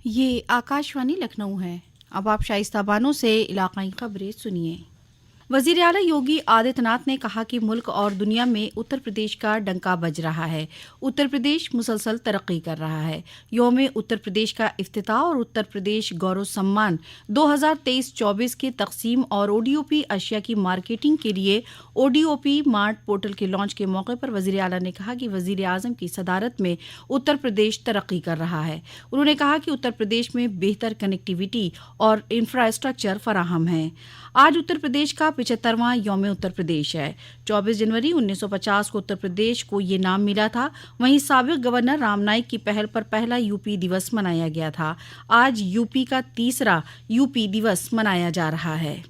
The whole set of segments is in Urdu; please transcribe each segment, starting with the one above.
یہ آکاشوانی لکھنؤ ہے۔ اب آپ شائستہ بانو سے علاقائی خبریں سنیے۔ وزیر اعلیٰ یوگی آدتیہ ناتھ نے کہا کہ ملک اور دنیا میں اتر پردیش کا ڈنکا بج رہا ہے۔ اتر پردیش مسلسل ترقی کر رہا ہے۔ یوم اتر پردیش کا افتتاح اور اتر پردیش گورو سمان 2023-24 کی تقسیم اور او ڈی او پی اشیاء کی مارکیٹنگ کے لیے او ڈی او پی مارٹ پورٹل کے لانچ کے موقع پر وزیر اعلیٰ نے کہا کہ وزیر اعظم کی صدارت میں اتر پردیش ترقی کر رہا ہے۔ انہوں نے کہا کہ اتر پردیش میں بہتر کنیکٹیویٹی اور انفراسٹرکچر فراہم ہے۔ آج اتر پردیش کا 75واں یوم اتر پردیش ہے۔ 24 جنوری 1950 کو اتر پردیش کو یہ نام ملا تھا۔ وہیں سابق گورنر رام نائک کی پہل پر پہلا یو پی دیوس منایا گیا تھا۔ آج یو پی کا تیسرا یو پی دیوس منایا جا رہا ہے۔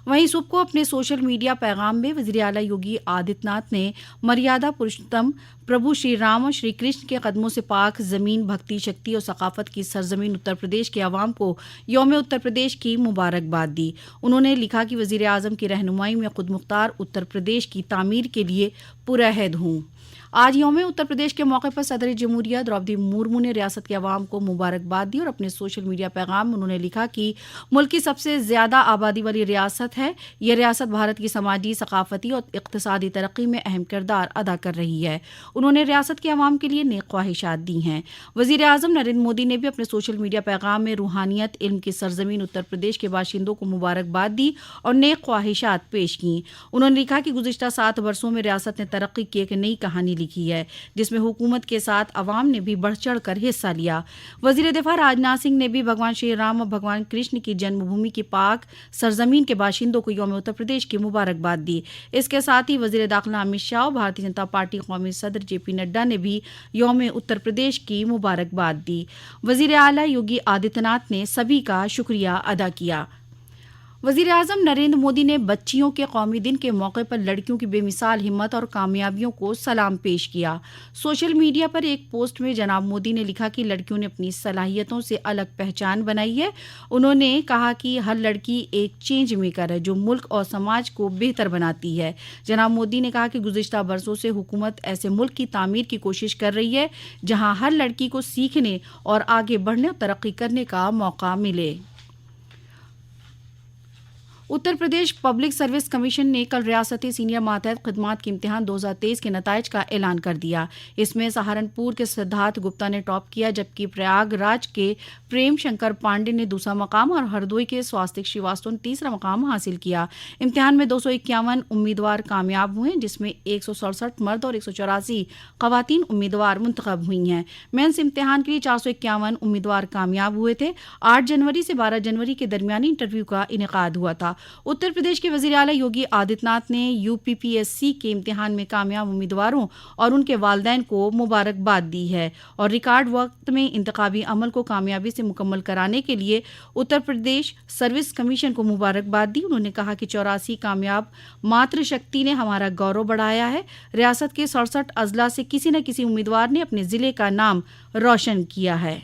وہیں صبح کو اپنے سوشل میڈیا پیغام میں وزیر اعلیٰ یوگی آدتیہ ناتھ نے مریادا پروشوتم پربھو شری رام اور شری کرشن کے قدموں سے پاک زمین، بھکتی، شکتی اور ثقافت کی سرزمین اتر پردیش کے عوام کو یوم اتر پردیش کی مبارکباد دی۔ انہوں نے لکھا کہ وزیر اعظم کی رہنمائی میں خود مختار اتر پردیش کی تعمیر کے لیے پرعہد ہوں۔ آج یوم اتر پردیش کے موقع پر صدر جمہوریہ دروپدی مرمو نے ریاست کے عوام کو مبارکباد دی اور اپنے سوشل میڈیا پیغام میں انہوں نے لکھا کہ ملک کی سب سے زیادہ آبادی والی ریاست ہے۔ یہ ریاست بھارت کی سماجی، ثقافتی اور اقتصادی ترقی میں اہم کردار ادا کر رہی ہے۔ انہوں نے ریاست کے عوام کے لیے نیک خواہشات دی ہیں۔ وزیر اعظم نریندر مودی نے بھی اپنے سوشل میڈیا پیغام میں روحانیت، علم کی سرزمین اتر پردیش کے باشندوں کو مبارکباد دی اور نیک خواہشات پیش کیں۔ انہوں نے لکھا کہ گزشتہ 7 برسوں میں ریاست نے ترقی کی ایک نئی کہانی لکھی ہے، جس میں حکومت کے ساتھ عوام نے بھی بڑھ چڑھ کر حصہ لیا۔ وزیر دفاع راجناتھ سنگھ نے بھی بھگوان شری رام اور بھگوان کرشن کی جنم بھومی کی پاک سرزمین کے باشندوں کو یوم اتر پردیش کی مبارکباد دی۔ اس کے ساتھ ہی وزیر داخلہ امت شاہ اور بھارتیہ جنتا پارٹی قومی صدر جے پی نڈا نے بھی یوم اتر پردیش کی مبارکباد دی۔ وزیر اعلیٰ یوگی آدتیہ ناتھ نے سبھی کا شکریہ ادا کیا۔ وزیر اعظم نریندر مودی نے بچیوں کے قومی دن کے موقع پر لڑکیوں کی بے مثال ہمت اور کامیابیوں کو سلام پیش کیا۔ سوشل میڈیا پر ایک پوسٹ میں جناب مودی نے لکھا کہ لڑکیوں نے اپنی صلاحیتوں سے الگ پہچان بنائی ہے۔ انہوں نے کہا کہ ہر لڑکی ایک چینج میکر ہے جو ملک اور سماج کو بہتر بناتی ہے۔ جناب مودی نے کہا کہ گزشتہ برسوں سے حکومت ایسے ملک کی تعمیر کی کوشش کر رہی ہے جہاں ہر لڑکی کو سیکھنے اور آگے بڑھنے اور ترقی کرنے کا موقع ملے۔ Uttar Pradesh public service commission نے کل ریاستی سینئر ماتحت خدمات کے امتحان 2023 کے نتائج کا اعلان کر دیا۔ اس میں سہارنپور کے سدھارتھ گپتا نے ٹاپ کیا، جبکہ پریاگ راج کے پریم شنکر پانڈے نے دوسرا مقام اور ہردوئی کے سواستک شریواستو نے تیسرا مقام حاصل کیا۔ امتحان میں 251 امیدوار کامیاب ہوئے، جس میں 167 مرد اور 184 خواتین امیدوار منتخب ہوئی ہیں۔ مینس امتحان کے لیے 451 امیدوار کامیاب ہوئے تھے۔ 8 جنوری سے 12 جنوری کے درمیانی انٹرویو کا انعقاد ہوا تھا۔ اتر پردیش کے وزیر اعلیٰ یوگی آدتیہ ناتھ نے U P P S C کے امتحان میں کامیاب امیدواروں اور ان کے والدین کو مبارکباد دی ہے اور ریکارڈ وقت میں انتخابی عمل کو کامیابی سے مکمل کرانے کے لیے اتر پردیش سروس کمیشن کو مبارکباد دی۔ انہوں نے کہا کہ 84 کامیاب ماتر شکتی نے ہمارا گورو بڑھایا ہے۔ ریاست کے 67 اضلاع سے کسی نہ کسی امیدوار نے اپنے ضلع کا نام روشن کیا ہے۔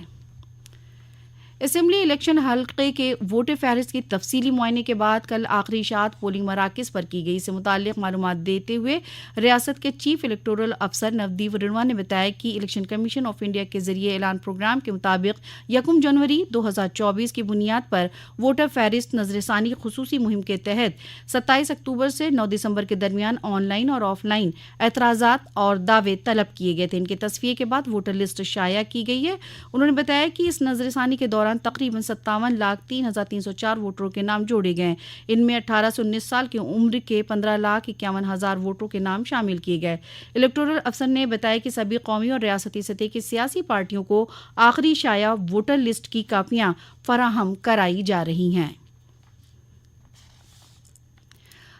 اسمبلی الیکشن حلقے کے ووٹر فہرست کی تفصیلی معائنے کے بعد کل آخری اشاعت پولنگ مراکز پر کی گئی۔ اس سے متعلق معلومات دیتے ہوئے ریاست کے چیف الیکٹورل افسر نودیپ ورما نے بتایا کہ الیکشن کمیشن آف انڈیا کے ذریعے اعلان پروگرام کے مطابق 1 جنوری 2024 کی بنیاد پر ووٹر فہرست نظر ثانی خصوصی مہم کے تحت 27 اکتوبر سے 9 دسمبر کے درمیان آن لائن اور آف لائن اعتراضات اور دعوے طلب کیے گئے تھے۔ ان کے تصفیے کے بعد ووٹر لسٹ شائع کی گئی ہے۔ انہوں نے بتایا کہ اس نظر ثانی کے دوران تقریباً 57,03,304 ووٹروں کے نام جوڑے گئے۔ ان میں 18 سے 19 سال کی عمر کے 15,51,000 ووٹروں کے نام شامل کیے گئے۔ الیکٹورل افسر نے بتایا کہ سبھی قومی اور ریاستی سطح کی سیاسی پارٹیوں کو آخری شائع ووٹر لسٹ کی کاپیاں فراہم کرائی جا رہی ہیں۔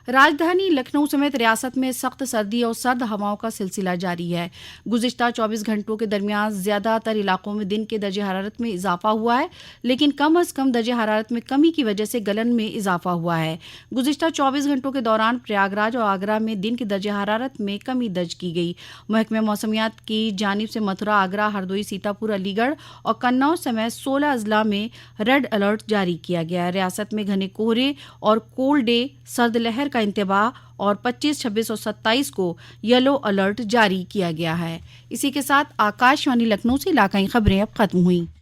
راجدھانی لکھنؤ سمیت ریاست میں سخت سردی اور سرد ہواؤں کا سلسلہ جاری ہے۔ گزشتہ 24 گھنٹوں کے درمیان زیادہ تر علاقوں میں دن کے درجہ حرارت میں اضافہ ہوا ہے، لیکن کم از کم درجہ حرارت میں کمی کی وجہ سے گلن میں اضافہ ہوا ہے۔ گزشتہ 24 گھنٹوں کے دوران پریاگ راج اور آگرہ میں دن کی درجہ حرارت میں کمی درج کی گئی۔ محکمہ موسمیات کی جانب سے متھرا، آگرہ، ہردوئی، سیتاپور، علی گڑھ اور قنوج سمیت 16 اضلاع میں ریڈ الرٹ جاری کیا گیا ہے۔ ریاست میں گھنے کہرے اور کولڈ ڈے سرد لہر کا انتباہ اور 25، 26 اور 27 کو یلو الرٹ جاری کیا گیا ہے۔ اسی کے ساتھ آکاشوانی لکھنؤ سے علاقائی خبریں اب ختم ہوئیں۔